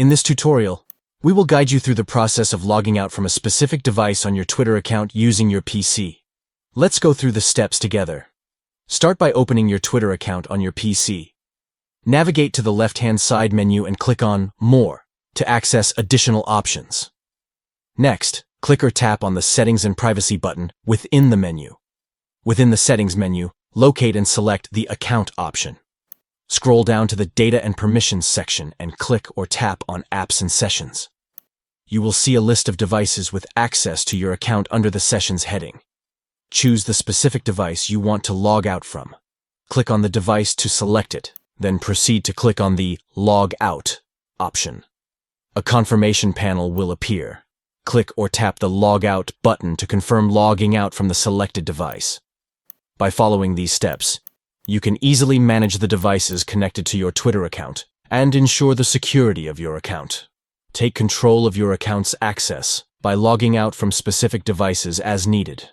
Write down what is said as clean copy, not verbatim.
In this tutorial, we will guide you through the process of logging out from a specific device on your Twitter account using your PC. Let's go through the steps together. Start by opening your Twitter account on your PC. Navigate to the left-hand side menu and click on More to access additional options. Next, click or tap on the Settings and Privacy button within the menu. Within the Settings menu, locate and select the Account option. Scroll down to the Data and Permissions section and click or tap on Apps and Sessions. You will see a list of devices with access to your account under the Sessions heading. Choose the specific device you want to log out from. Click on the device to select it, then proceed to click on the Log Out option. A confirmation panel will appear. Click or tap the Log Out button to confirm logging out from the selected device. By following these steps, you can easily manage the devices connected to your Twitter account and ensure the security of your account. Take control of your account's access by logging out from specific devices as needed.